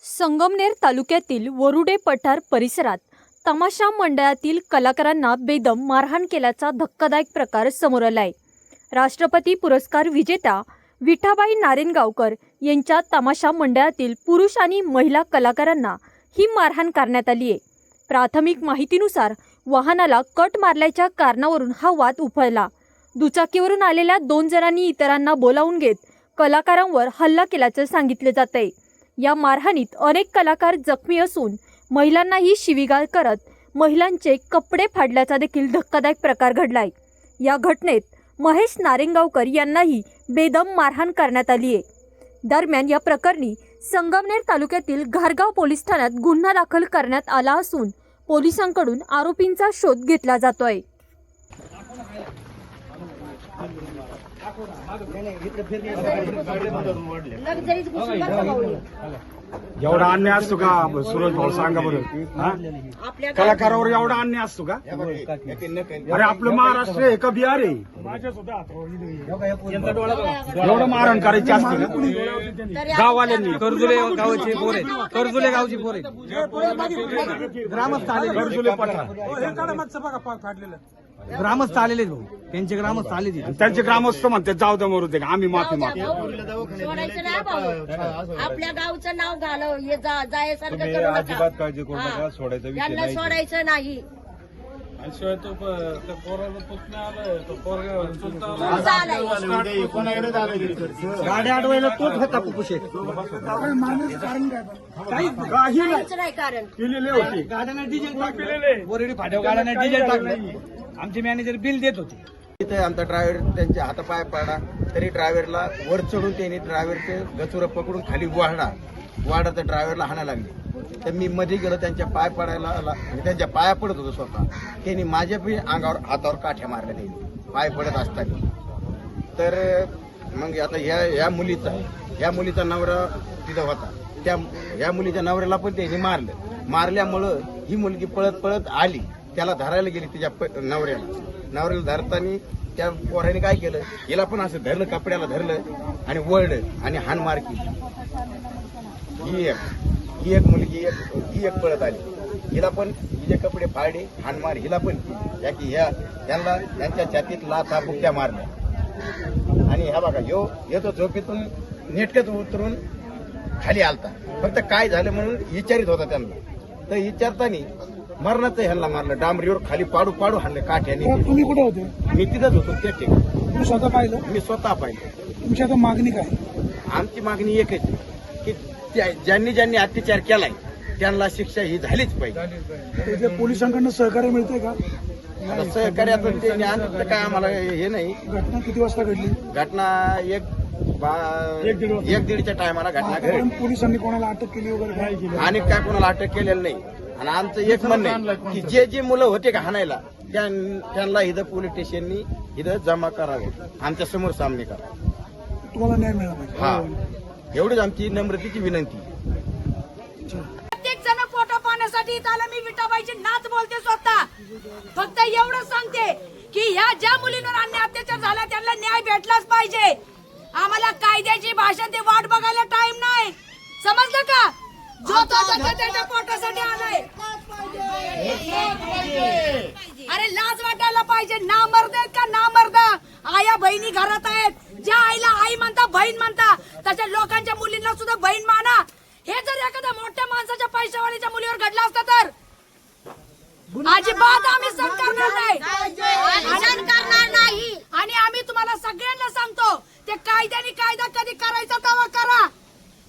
संगमनेर तालुक्यातील वरुडे पठार परिसरात तमाशा मंडळातील कलाकारांना बेदम मारहाण केल्याचा धक्कादायक प्रकार समोर आलाय। राष्ट्रपती पुरस्कार विजेत्या विठाबाई नारायणगावकर यांच्या तमाशा मंडळातील पुरुष आणि महिला कलाकारांना ही मारहाण करण्यात आली आहे। प्राथमिक माहितीनुसार वाहनाला कट मारल्याच्या कारणावरून हा वाद उफाळला। दुचाकीवरून आलेल्या 2 जणांनी इतरांना बोलावून घेत कलाकारांवर हल्ला केल्याचे सांगितले जाते। या मारहाणीत अनेक कलाकार जखमी असून महिलांनाही शिवीगाळ करत महिलांचे कपडे फाडल्याचा देखील धक्कादायक प्रकार घडलाय। या घटनेत महेश नारायणगावकर यांनाही बेदम मारहाण करण्यात आली आहे। दरम्यान या प्रकरणी संगमनेर तालुक्यातील घारगाव पोलीस ठाण्यात गुन्हा दाखल करण्यात आला असून पोलिसांकडून आरोपींचा शोध घेतला जातोय। एवढा अन्याय असतो का सूरज भाऊ, सांगा बरं? कलाकारावर एवढा अन्याय असतो का? अरे आपलं महाराष्ट्र आहे का बिहार आहे? एवढं मारण करायची असते का गाववाल्यांनी? कर्जुले गावचे पोरे, कर्जुले गावची पोरे, ग्रामस्थ आले, कर्जुले पठार ग्रामस्थ आलेले भाऊ, त्यांचे ग्रामस्थ आले, त्यांचे ग्रामस्थ म्हणतात जाऊ दे मरू दे, आम्ही माफी मागतो। सोडायचं नाही भाऊ, आपल्या गावचं नाव घालव, हे जायसारखं करू नका, अजिबात काळजी करू नका, सोडायचा विषय त्यांना नाही। सोडायचं नाही। शिवाय तो पोराला पुतण्या आलाय, तो पोरगा गाड्या अडवायला तोच होता कुकुशे, काहीच नाही कारण केलेले होते। गाड्यांना डिझेल टाकलेले, बोरेडी फाट्याव गाड्यांना डिझेल टाकलं। आमचे मॅनेजर बिल देत होते। इथे आमचा ड्रायव्हर त्यांच्या हातापाय पडला तरी ड्रायव्हरला वर चढून त्यांनी ड्रायव्हरचे गचुरं पकडून खाली वाढा तर ड्रायव्हरला हाणा लागली। तर मी मध्ये गेलो, त्यांच्या पाय पडायला त्यांच्या पाया पडत होतो स्वतः, त्यांनी माझ्या बी अंगावर हातावर काठ्या मारल्या त्यांनी पाय पडत असताना। तर मग आता ह्या मुलीचा नवरा तिथं होता, ह्या मुलीच्या नवऱ्याला पण त्यांनी मारल्यामुळं ही मुलगी पळत पळत आली, त्याला धरायला गेली तिच्या नवऱ्याला धरताना त्या पोराने काय केलं, हिला पण असं धरलं, कपड्याला धरलं आणि वळलं आणि हाणमार केली। ही एक मुलगी ही एक पळत आली, हिला पण हिचे कपडे फाडे, हाणमार हिला पण केली, त्यांना त्यांच्या छातीत लाथा बुक्या मारल्या। आणि ह्या बघा येतो झोपेतून नेटकत उतरून खाली आलता, फक्त काय झालं म्हणून विचारित होता त्यांना। तर विचारताना मरणाचं ह्यांना मारलं, डांबरीवर खाली पाडू हाणलं काठ्याने। तुम्ही कुठे होते? मी तिथंच होतो त्या ठिकाणी, तुम्ही स्वतः पाहिलं? मी स्वतः पाहिलं। तुमची आता मागणी काय? आमची मागणी एकच आहे की ज्यांनी अत्याचार केलाय त्यांना शिक्षा ही झालीच पाहिजे। त्याच्या पोलिसांकडनं सहकार्य मिळतंय का? आता सहकार्यातून ते ज्ञान तर काय आम्हाला हे नाही। घटना किती वाजता घडली? घटना एक दीडच्या टायमाला घटना घडली। पोलिसांनी कोणाला अटक केली वगैरे काय? आणि काय कोणाला अटक केलेलं नाही। आणि आमचं एक म्हणणं आहे की जे मुलं होते का हाणायला त्यांना इथं पोलीस स्टेशननी इथं जमा करावे, आमच्या समोर सामने करा, तुम्हाला न्याय मिळाला पाहिजे। हा एवढीच आमची नम्रतेची विनंती। प्रत्येक जण फोटो पाहण्यासाठी आला, मी विठाबाईची नाच बोलते स्वतः। फक्त एवढं सांगते की ह्या ज्या मुलींवर अन्याय अत्याचार झाला त्यांना न्याय भेटलाच पाहिजे। आम्हाला कायद्याची भाषा ते वाट बघायला टाइम नाही, समजलं का? जो तो त्याच्या पोटासाठी आलाय, अरे लाज वाटायला पाहिजे। ना मर्द आहेत का ना मर्द? आया बहिणी घरात आहेत, ज्या आईला आई म्हणता बहीण म्हणता तशा लोकांच्या मुलींना सुद्धा बहीण माना। हे जर एखाद्या मोठ्या माणसाच्या पैशावालीच्या मुलीवर घडलं असतं तर अजिबात आम्ही सहन करणार नाही। आणि आम्ही तुम्हाला सगळ्यांना सांगतो, ते कायद्याने कायदा कधी करायचा तेव्हा करा।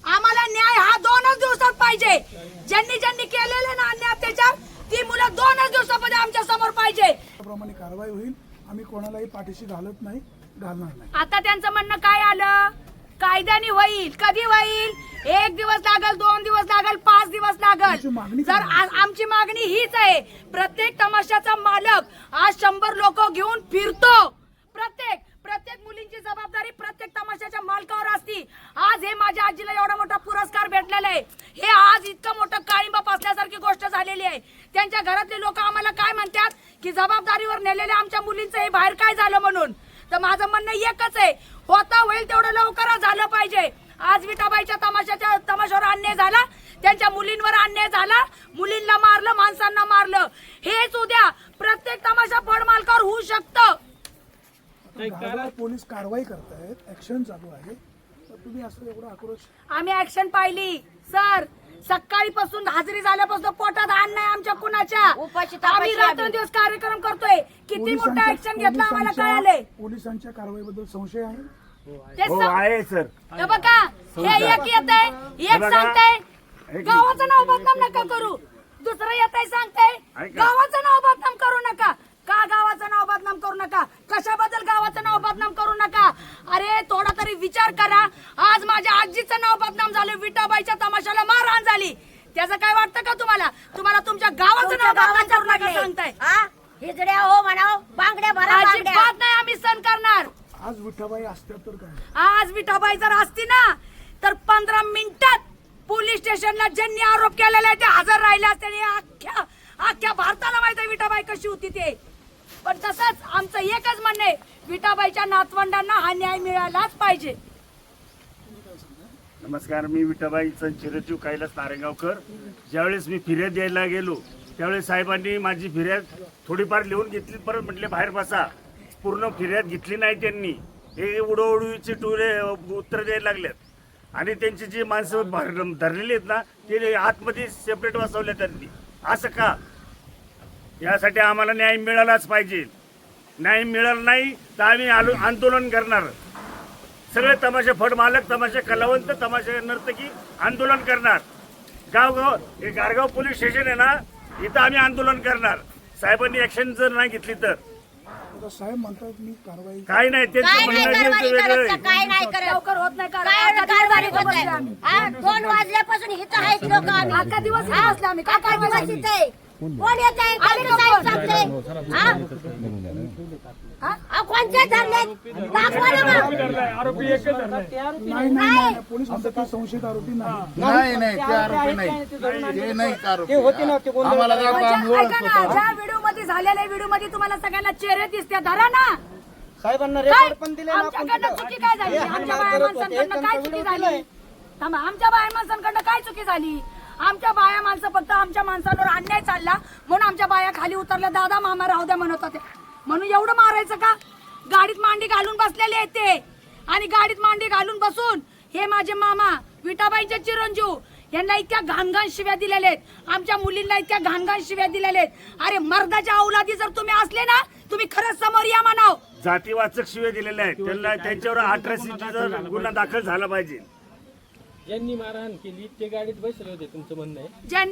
आम्हाला न्याय हा 2च दिवसात पाहिजे। ज्यांनी केलेले ना अन्याय अत्याचार ती मुलं 2च दिवसामध्ये आमच्या समोर पाहिजे। त्याप्रमाणे कारवाई होईल, आम्ही कोणालाही पाठीशी घालणार नाही। आता त्यांचं म्हणणं काय आलं, कायद्याने होईल, कधी होईल? 1 दिवस लागल, 2 दिवस लागल, 5 दिवस लागल। जर आमची मागणी हीच आहे, प्रत्येक तमाशाचा मालक आज 100 लोक घेऊन फिरतो। प्रत्येक मुलींची जबाबदारी प्रत्येक तमाशाच्या मालकावर असती। आज हे माझ्या आजीला एवढा मोठा पुरस्कार भेटलेला आहे, हे आज इतकं मोठं काळिंबा पासल्यासारखी गोष्ट झालेली आहे। त्यांच्या घरातले लोक आम्हाला काय म्हणतात की जबाबदारीवर नेलेल्या आमच्या मुलींचं हे बाहेर काय झालं म्हणून। तर माझं म्हणणं एकच आहे, होता होईल तेवढं लवकर झालं पाहिजे। आज विठाबाईच्या तमाशावर अन्याय झाला, त्यांच्या मुलींवर अन्याय झाला, मुलींना मारलं, माणसांना मारलं. हेच उद्या प्रत्येक तमाशा फड मालकावर होऊ शकतं. घाटावर पोलीस कारवाई करतायत, ऍक्शन चालू आहे, तर तुम्ही असं एवढा आक्रोश? आम्ही ऍक्शन पाहिली सर. सकाळीपासून हजेरी झाल्यापासून पोटात अन्न नाही आमच्या कुणाच्या. आम्ही रात्रंदिवस कार्यक्रम करतोय. किती मोठा ऍक्शन घेतला आम्हाला कळालंय. पोलिसांच्या कारवाईबद्दल संशय आहे? ते हो स- आहे सर. हे बघा, हे एक येत आहे, एक सांगताय गावाचं नाव बदनाम नका करू, दुसरं येत आहे सांगताय ऐका. गावाचं नाव बदनाम करू नका. का गावाचं नाव बदनाम करू नका? कशाबद्दल गावाचं नाव बदनाम करू नका? अरे थोडा तरी विचार करा. आज माझ्या आजीचं नाव बदनाम झालं, विठाबाईच्या तमाशाला मारहाण झाली. त्याचं काय वाटतं का तुम्हाला? तुम्हाला तुमच्या गावाचं नाव बदनाम करू नका सांगताय. हिजड्या हो म्हणाव, बांगड्या भरा बांगड्या. अजिबात नाही आम्ही सहन करणार. आज विठाबाई असत्या तर काय? आज विठाबाई जर असती ना तर 15 मिनिटात पोलीस स्टेशनला ज्यांनी आरोप केलेला आहे ते हजर राहिले असते. आणि अख्ख्या भारताला माहिती आहे विठाबाई कशी होती ते. पण तसंच आमचं एकच म्हणणं आहे, विठाबाईच्या नातवंडांना हा न्याय मिळालाच पाहिजे. नमस्कार, मी विठाबाईचा चिरंजीव कैलास नारेगावकर. ज्यावेळेस मी फिर्याद द्यायला गेलो त्यावेळेस साहेबांनी माझी फिर्याद थोडीफार लिहून घेतली, परत म्हटले बाहेर बसा. पूर्ण फिर्याद घेतली नाही त्यांनी. हे उडवडवीचे टुरे उत्तर द्यायला लागलेत आणि त्यांची जी माणसं धरलेली आहेत ना ते आतमध्ये सेपरेट बसवले त्यांनी. असं का? यासाठी आम्हाला न्याय मिळालाच पाहिजे. न्याय मिळाला नाही तर आम्ही आंदोलन करणार. सगळे तमाशे फड मालक, तमाशे कलावंत, तमाशे नर्तकी आंदोलन करणार. गावगाव हे गारगाव पोलीस स्टेशन आहे ना, इथं आम्ही आंदोलन करणार. साहेबांनी ऍक्शन जर नाही घेतली तर. आता साहेब म्हणतात मी कारवाई. काय नाही, त्यांचं काय नाही म्हणणं कारवाई वेगळं करत, आहे. काय नाही करत. लवकर होत नाही काय एवढं कारवाई होत आहे? 2 वाजल्यापासून इथं आहेत लोक आम्ही. अख्खा दिवस इथे बसले आम्ही. काय काय दिवस दिवस इथे कोण येत आहे? कलेक्टर साहेब सांगते. कोणते धरले दाखवा ना मग. आरोपी एकच धरलाय. नाही नाही नाही, पोलीस म्हणतात ते संशयित आरोपी नाही. नाही ते आरोपी नाही, ते नाही आरोपी. म्हणजे ऐका ना, ज्या व्हिडिओ मध्ये झालेल्या व्हिडिओ मध्ये तुम्हाला सगळ्यांना चेहरे दिसते, धरा ना. साहेबांना काय? रेकॉर्ड पण दिले ना. आमच्याकडनं चुकी काय झाली? आमच्या बाया माणसांकडनं काय चुकी झाली? थांबा, आमच्या बाया माणसांकडनं काय चुकी झाली? आमच्या बाया माणसं फक्त आमच्या माणसांवर अन्याय चालला म्हणून आमच्या बाया खाली उतरल्या. दादा मामा राहू द्या म्हणत होते म्हणून एवढं मारायचं का? गाडीत मांडी घालून बसलेले आहेत ते. आणि गाडीत मांडी घालून बसून हे माझे मामा विठाबाईंचे चिरंजीव यांना इतक्या घाणघाण शिव्या दिलेल्या आहेत. आमच्या मुलींना इतक्या घाणघाण शिव्या दिलेल्या आहेत. अरे मर्दाच्या औलादी जर तुम्ही असले ना, तुम्ही खरंच समोर या म्हणाव. जातीवाचक शिवे दिलेले आहेत. त्यांना त्यांच्यावर 18C गुन्हा दाखल झाला पाहिजे. ज्यांनी मारहाण केली ते गाडीत बसले होते, तुमचं म्हणणं आहे?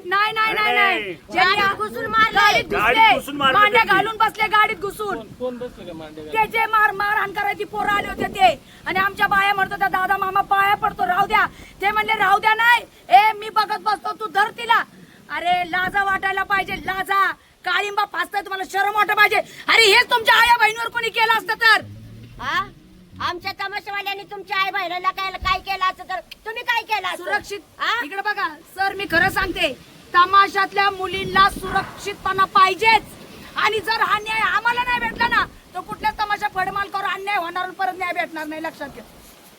नाही नाही नाही नाही, ज्यांनी गाडीत घुसून मारले. गाडीत गाडीत घुसून मारले मांड्या त्यांनी. घालून बसले गाडीत घुसून. कोण बसले का मांडे? ते जे मारहाण करायची पोरं आले होते ते. आणि आमच्या बाया म्हणत होत्या दादा मामा पाया पडतो राहू द्या. ते म्हणले राहू द्या नाही, मी बघत बसतो, तू धर तिला. अरे लाजा वाटायला पाहिजे, लाजा. काळिंबा फासताय, तुम्हाला शरम वाटलं पाहिजे. अरे हेच तुमच्या आया बहिणीवर कोणी केलं असतं तर. आमच्या तमाशावाल्यांनी तुमच्या आई बहिणीला काय केलं असं तर तुम्ही काय केलं असतं? सुरक्षित इकडे बघा सर, मी खरं सांगते, तमाशातल्या मुलींना सुरक्षितपणा पाहिजेच. आणि जर हा न्याय आम्हाला नाही भेटला ना तर कुठल्या तमाशा फडमालकावर अन्याय होणार, परत न्याय भेटणार नाही, लक्षात घ्या.